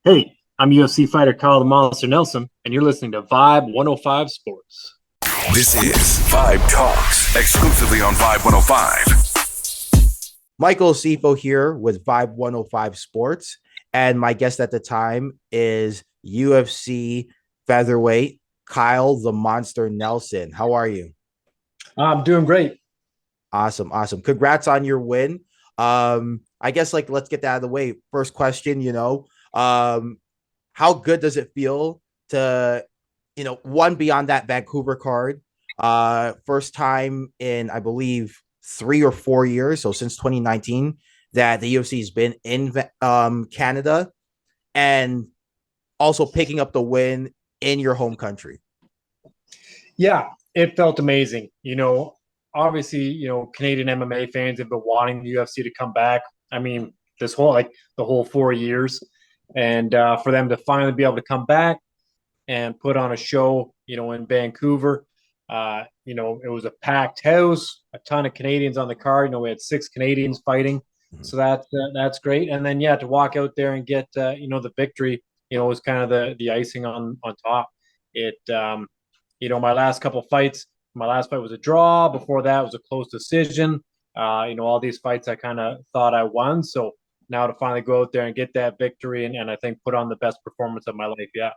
Hey, I'm UFC fighter Kyle the Monster Nelson, and you're listening to Vibe 105 Sports. This is Vibe Talks, exclusively on Vibe 105. Michael Asiffo here with Vibe 105 Sports. And my guest at the time is UFC featherweight Kyle the Monster Nelson. How are you? I'm doing great. Awesome. Awesome. Congrats on your win. I guess let's get that out of the way. First question, how good does it feel to, one be on that Vancouver card? First time in, I believe, 3 or 4 years, so since 2019, that the UFC has been in Canada, and also picking up the win in your home country. Yeah, it felt amazing. Obviously, Canadian MMA fans have been wanting the UFC to come back. I mean, this whole the whole 4 years, and for them to finally be able to come back and put on a show, in Vancouver. It was a packed house, a ton of Canadians on the card. We had 6 Canadians fighting, so that's great. And then to walk out there and get the victory, was kind of the icing on top. It my last couple fights, my last fight was a draw. Before that was a close decision. All these fights I kind of thought I won. So now to finally go out there and get that victory and I think put on the best performance of my life. Yeah.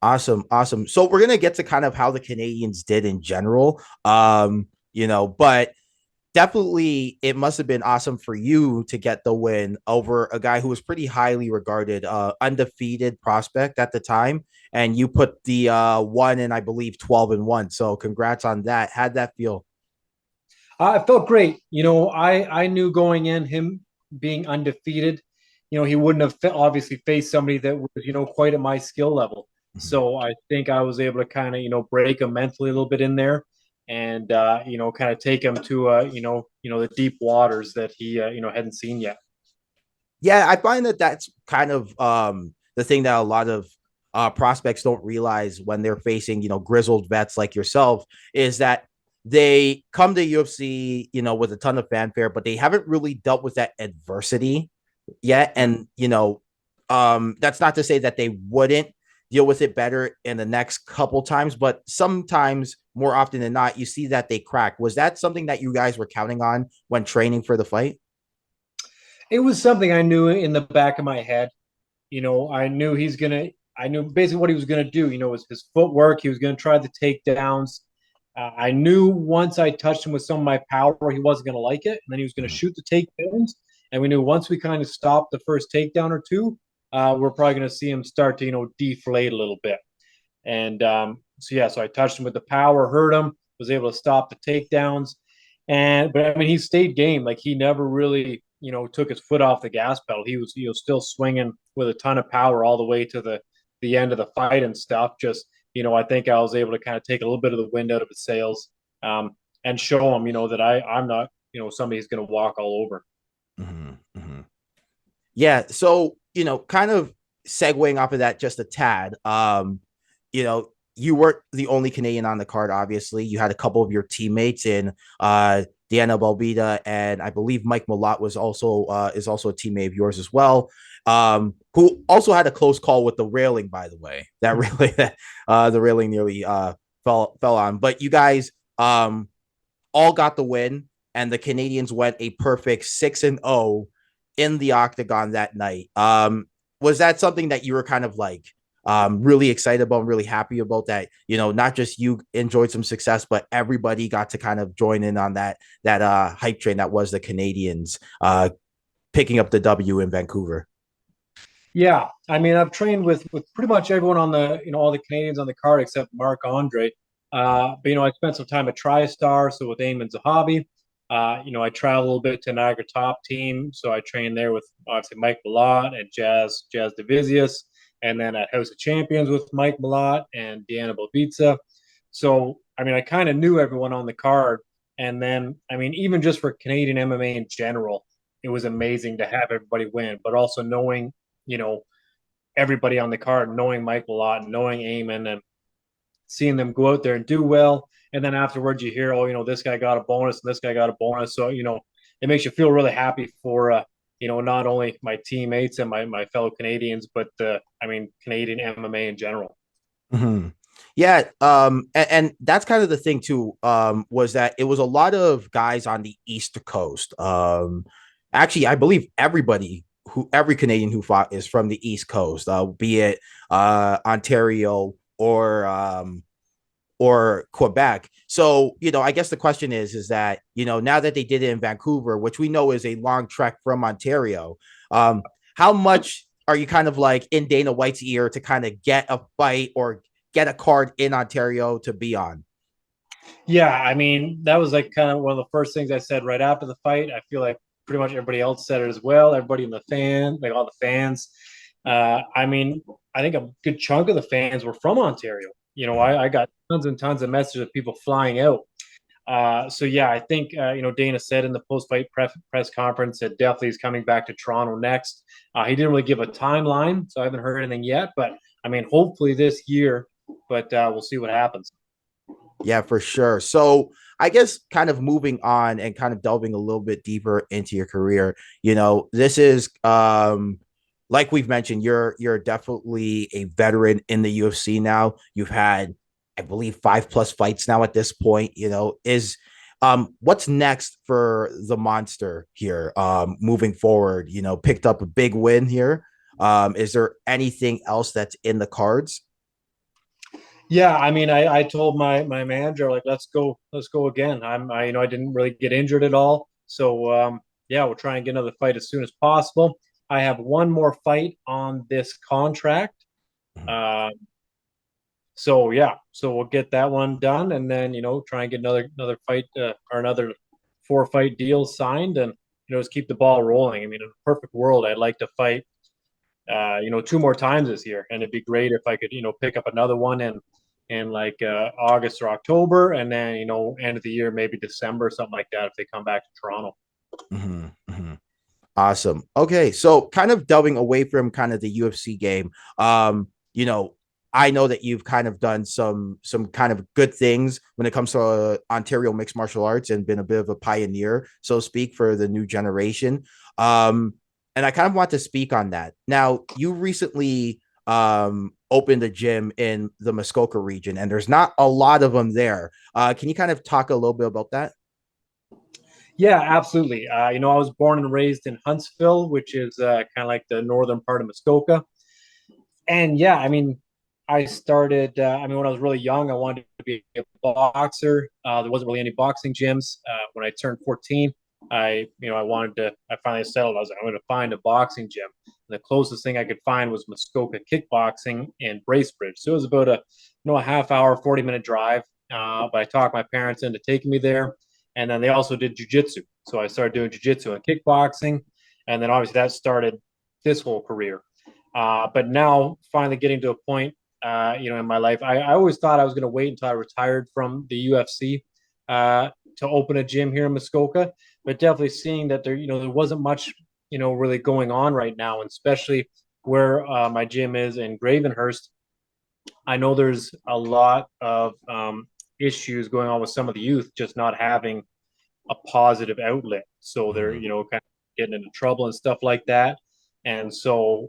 Awesome, awesome. So we're gonna get to kind of how the Canadians did in general. But definitely it must have been awesome for you to get the win over a guy who was pretty highly regarded, undefeated prospect at the time. And you put the one in, I believe, 12-1. So congrats on that. How'd that feel? It felt great. I knew going in, him being undefeated, he wouldn't have obviously faced somebody that was, quite at my skill level. So I think I was able to kind of, break him mentally a little bit in there and, kind of take him to, the deep waters that he, hadn't seen yet. Yeah, I find that that's kind of the thing that a lot of prospects don't realize when they're facing, grizzled vets like yourself, is that they come to UFC, with a ton of fanfare, but they haven't really dealt with that adversity yet. And, that's not to say that they wouldn't deal with it better in the next couple times, but sometimes, more often than not, you see that they crack. Was that something that you guys were counting on when training for the fight? It was something I knew in the back of my head. I knew basically what he was gonna do. Was his footwork. He was gonna try the takedowns. I knew once I touched him with some of my power, he wasn't gonna like it, and then he was gonna shoot the takedowns. And we knew once we kind of stopped the first takedown or two, we're probably gonna see him start to deflate a little bit. And so I touched him with the power, hurt him, was able to stop the takedowns, but I mean he stayed game. Like he never really took his foot off the gas pedal. He was still swinging with a ton of power all the way to the end of the fight and stuff. Just I think I was able to kind of take a little bit of the wind out of his sails, and show him that I'm not somebody who's going to walk all over. Mm-hmm, mm-hmm. Yeah. So, kind of segueing off of that just a tad, you weren't the only Canadian on the card, obviously. You had a couple of your teammates in Deanna Balbita, and I believe Mike Malott was also is also a teammate of yours as well. Who also had a close call with the railing, by the way. That really the railing nearly fell on. But you guys all got the win, and the Canadians went a perfect 6-0 in the octagon that night. Was that something that you were kind of really excited about and really happy about, that not just you enjoyed some success, but everybody got to kind of join in on that hype train that was the Canadians picking up the W in Vancouver? Yeah, I mean I've trained with pretty much everyone on the all the Canadians on the card except Mark Andre. But I spent some time at TriStar, so with Eamon Zahabi. I travel a little bit to Niagara Top Team, so I trained there with obviously Mike Malott and Jazz Divisius, and then at House of Champions with Mike Malott and Deanna Bobitsa. So I mean, I kind of knew everyone on the card, and then I mean, even just for Canadian MMA in general, it was amazing to have everybody win, but also knowing you know everybody on the card, knowing Mike Malott, knowing Eamon, and seeing them go out there and do well. And then afterwards, you hear, oh, this guy got a bonus and this guy got a bonus. So, it makes you feel really happy for not only my teammates and my fellow Canadians, but Canadian MMA in general. Mhm. Yeah, and that's kind of the thing too. Was that it was a lot of guys on the East Coast. Actually, I believe every Canadian who fought is from the East Coast, be it Ontario or Quebec. So, I guess the question is that, now that they did it in Vancouver, which we know is a long trek from Ontario, how much are you kind of like in Dana White's ear to kind of get a fight or get a card in Ontario to be on? Yeah, I mean, that was like kind of one of the first things I said right after the fight. I feel like pretty much everybody else said it as well. Everybody in the fan, like all the fans. I mean, I think a good chunk of the fans were from Ontario. I got tons and tons of messages of people flying out. So yeah, I think Dana said in the post-fight press conference that definitely is coming back to Toronto next. He didn't really give a timeline, so I haven't heard anything yet. But I mean, hopefully this year. But we'll see what happens. Yeah, for sure. So I guess kind of moving on and kind of delving a little bit deeper into your career, this is like we've mentioned, you're definitely a veteran in the UFC now. You've had, I believe, 5+ fights now at this point. Is what's next for the monster here moving forward? Picked up a big win here. Is there anything else that's in the cards? Yeah, I mean, I told my manager like let's go again. I didn't really get injured at all, so yeah, we'll try and get another fight as soon as possible. I have one more fight on this contract, uh, so yeah, so we'll get that one done, and then try and get another fight or another 4 fight deal signed, and just keep the ball rolling. I mean, in a perfect world, I'd like to fight 2 more times this year, and it'd be great if I could pick up another one in like August or October, and then end of the year, maybe December, something like that, if they come back to Toronto. Mm-hmm, mm-hmm. Awesome. Okay, so kind of delving away from kind of the UFC game, I know that you've kind of done some kind of good things when it comes to Ontario mixed martial arts and been a bit of a pioneer, so to speak, for the new generation. And I kind of want to speak on that. Now, you recently opened a gym in the Muskoka region, and there's not a lot of them there. Can you kind of talk a little bit about that? Yeah, absolutely. I was born and raised in Huntsville, which is kind of like the northern part of Muskoka. And yeah, I mean, I started. When I was really young, I wanted to be a boxer. There wasn't really any boxing gyms. When I turned 14, I wanted to. I finally settled. I was like, I'm going to find a boxing gym. And the closest thing I could find was Muskoka Kickboxing in Bracebridge. So it was about a half hour, 40-minute drive. But I talked my parents into taking me there, and then they also did jujitsu. So I started doing jujitsu and kickboxing, and then obviously that started this whole career. But now, finally getting to a point, in my life, I always thought I was going to wait until I retired from the UFC to open a gym here in Muskoka. But definitely seeing that there wasn't much, really going on right now, and especially where my gym is in Gravenhurst. I know there's a lot of issues going on with some of the youth just not having a positive outlet. So they're, Mhm. kind of getting into trouble and stuff like that. And so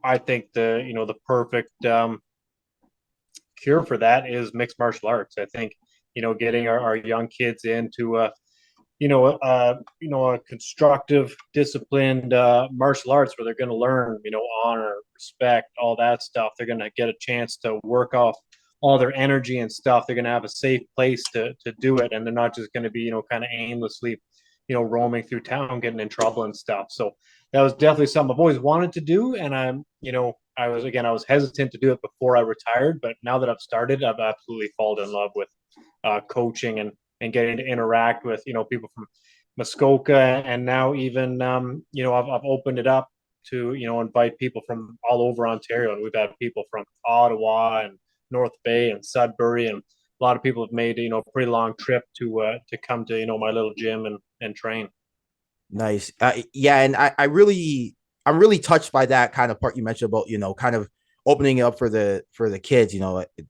I think the perfect cure for that is mixed martial arts. I think getting our young kids into a constructive, disciplined martial arts where they're going to learn honor, respect, all that stuff. They're going to get a chance to work off all their energy and stuff. They're going to have a safe place to do it, and they're not just going to be kind of aimlessly roaming through town getting in trouble and stuff. So that was definitely something I've always wanted to do, and I was hesitant to do it before I retired, but now that I've started, I've absolutely fallen in love with coaching and getting to interact with people from Muskoka, and now even I've opened it up to invite people from all over Ontario, and we've had people from Ottawa and North Bay and Sudbury, and a lot of people have made a pretty long trip to come to my little gym and train. Nice. Yeah, and I'm really touched by that kind of part you mentioned about, kind of opening it up for the kids,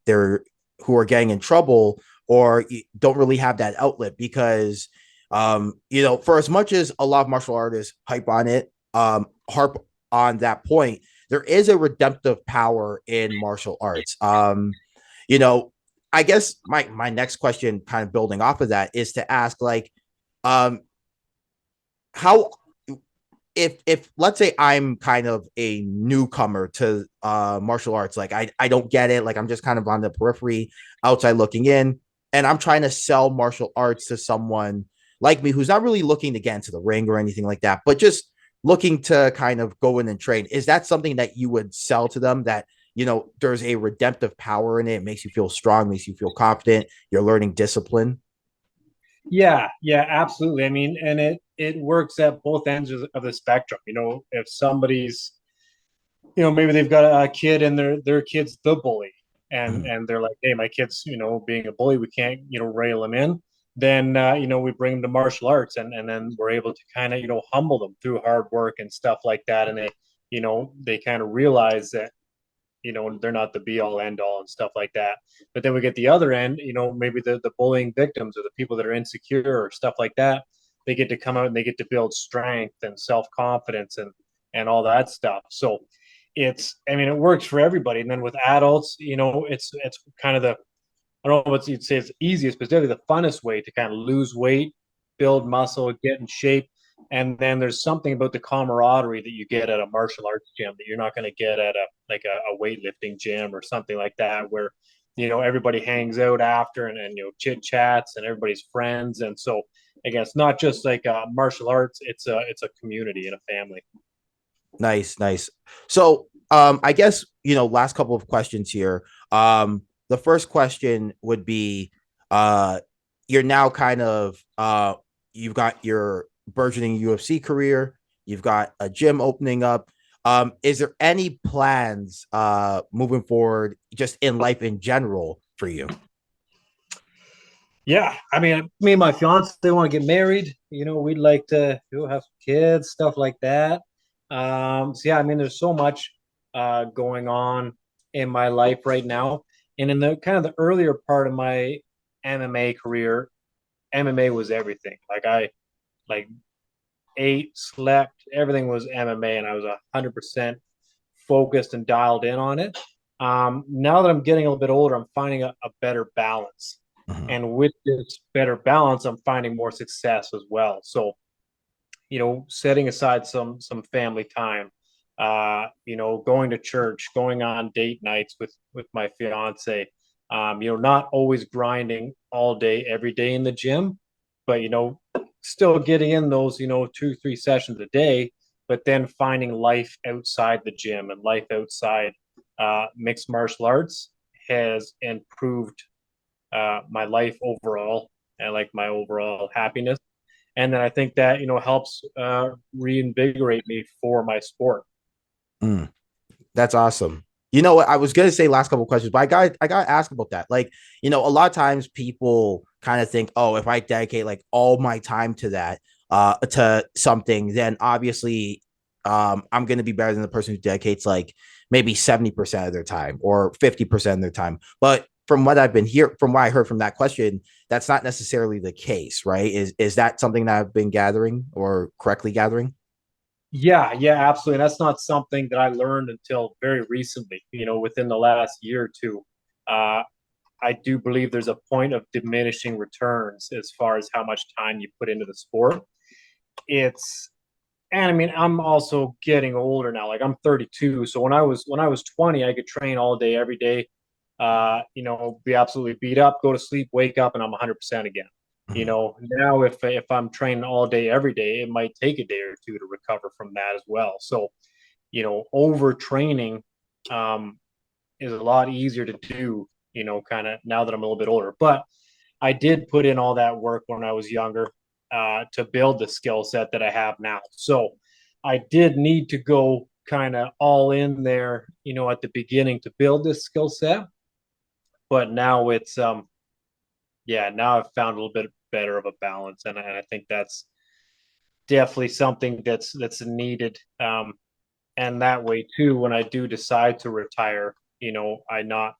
they're who are getting in trouble or don't really have that outlet because for as much as a lot of martial artists hype on it, harp on that point, there is a redemptive power in martial arts. You know, I guess my next question, kind of building off of that, is to ask like, um, how if let's say I'm kind of a newcomer to martial arts, like I don't get it, like I'm just kind of on the periphery, outside looking in, and I'm trying to sell martial arts to someone like me who's not really looking to get into the ring or anything like that, but just looking to kind of go in and train. Is that something that you would sell to them, that there's a redemptive power in it? It makes you feel strong, makes you feel confident, you're learning discipline. Yeah, yeah, absolutely. I mean, and it works at both ends of the spectrum. If somebody's, maybe they've got a kid and their kid's the bully, and Mhm. and they're like, hey, my kid's, being a bully, we can't, rail him in. Then we bring them to martial arts, and then we're able to kind of, humble them through hard work and stuff like that, and they kind of realize that they're not the be all end all and stuff like that. But then we get the other end, maybe the bullying victims or the people that are insecure or stuff like that. They get to come out and they get to build strength and self confidence and all that stuff. So I mean, it works for everybody. And then with adults, it's kind of I don't know what you'd say is easiest, but it's definitely the funnest way to kind of lose weight, build muscle, get in shape. And then there's something about the camaraderie that you get at a martial arts gym that you're not going to get at a weightlifting gym or something like that, where everybody hangs out after and chit chats and everybody's friends. And so again, it's not just like martial arts; it's a community and a family. Nice, nice. So, I guess, last couple of questions here. The first question would be, uh, you're now kind of, you've got your burgeoning UFC career, you've got a gym opening up. Is there any plans, moving forward, just in life in general for you? Yeah, I mean, me and my fiance they want to get married. We'd like to have some kids, stuff like that. So yeah, I mean, there's so much going on in my life right now, and in the kind of the earlier part of my MMA career, MMA was everything. Like I like ate, slept, everything was MMA, and I was 100% focused and dialed in on it. Now that I'm getting a little bit older, I'm finding a better balance. Mhm. And with this better balance, I'm finding more success as well. So, setting aside some family time, going to church, going on date nights with my fiance, not always grinding all day, every day in the gym, but still getting in those, 2, 3 sessions a day, but then finding life outside the gym and life outside mixed martial arts has improved my life overall and like my overall happiness. And then I think that helps reinvigorate me for my sport. Mm. That's awesome. You know what? I was gonna say last couple of questions, but I got to ask about that. Like, a lot of times people kind of think, oh, if I dedicate like all my time to that, to something, then obviously, I'm gonna be better than the person who dedicates like maybe 70% of their time or 50% of their time. But from what I heard from that question, that's not necessarily the case, right? Is that something that I've been gathering or correctly gathering? Yeah, yeah, absolutely. And that's not something that I learned until very recently, within the last year or two. Uh, I do believe there's a point of diminishing returns as far as how much time you put into the sport. It's And I mean, I'm also getting older now. Like I'm 32, so when I was 20, I could train all day, every day. Be absolutely beat up, go to sleep, wake up, and I'm 100% again. Mhm. Now if I'm training all day, every day, it might take a day or two to recover from that as well. So, overtraining um, is a lot easier to do. Kind of now that I'm a little bit older, but I did put in all that work when I was younger to build the skill set that I have now. So I did need to go kind of all in there, at the beginning to build this skill set. But now yeah, now I've found a little bit better of a balance, and I think that's definitely something that's needed. And that way too, when I do decide to retire, I not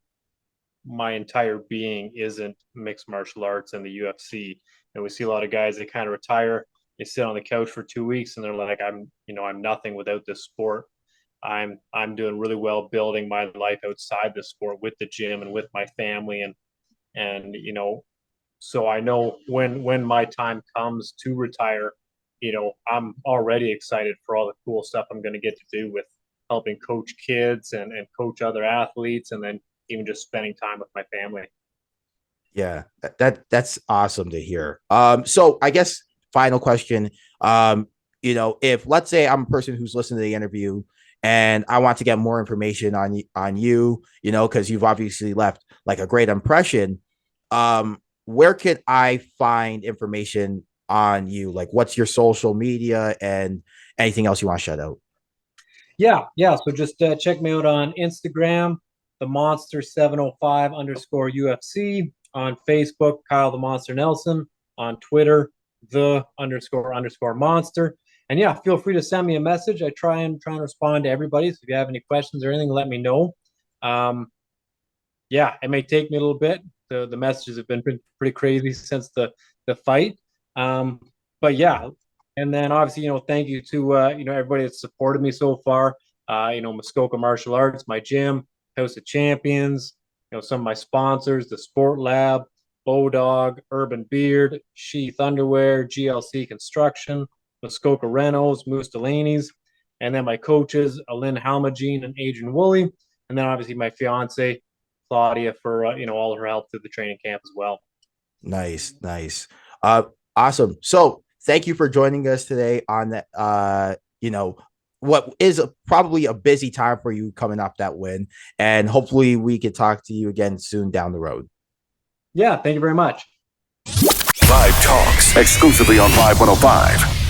my entire being isn't mixed martial arts and the UFC. And we see a lot of guys that kind of retire, they sit on the couch for 2 weeks and they're like, I'm nothing without this sport. I'm doing really well building my life outside the sport with the gym and with my family, and so I know when my time comes to retire, I'm already excited for all the cool stuff I'm going to get to do with helping coach kids and coach other athletes, and then even just spending time with my family. Yeah, that's awesome to hear. So I guess final question. If let's say I'm a person who's listening to the interview and I want to get more information on you, because you've obviously left like a great impression. Where can I find information on you? Like, what's your social media and anything else you want to shout out? Yeah. So just check me out on Instagram, the Monster 705 _ UFC, on Facebook, Kyle the Monster Nelson, on Twitter, the _ Monster. And yeah, feel free to send me a message. I try and respond to everybody. So if you have any questions or anything, let me know. Yeah, it may take me a little bit. The messages have been pretty crazy since the fight. But yeah, and then obviously, thank you to everybody that's supported me so far. Muskoka Martial Arts, my gym, House of Champions, some of my sponsors, the Sport Lab, Bodog, Urban Beard, Sheath Underwear, GLC Construction, Muskoka Renos, Moose Delaney's, and then my coaches, Alin Halmagine and Adrian Woolley, and then obviously my fiance, Claudia, for all of her help through the training camp as well. Nice. Awesome. So thank you for joining us today on that. What is probably a busy time for you coming off that win, and hopefully we can talk to you again soon down the road. Yeah, thank you very much. Vibe Talks exclusively on Vibe 105.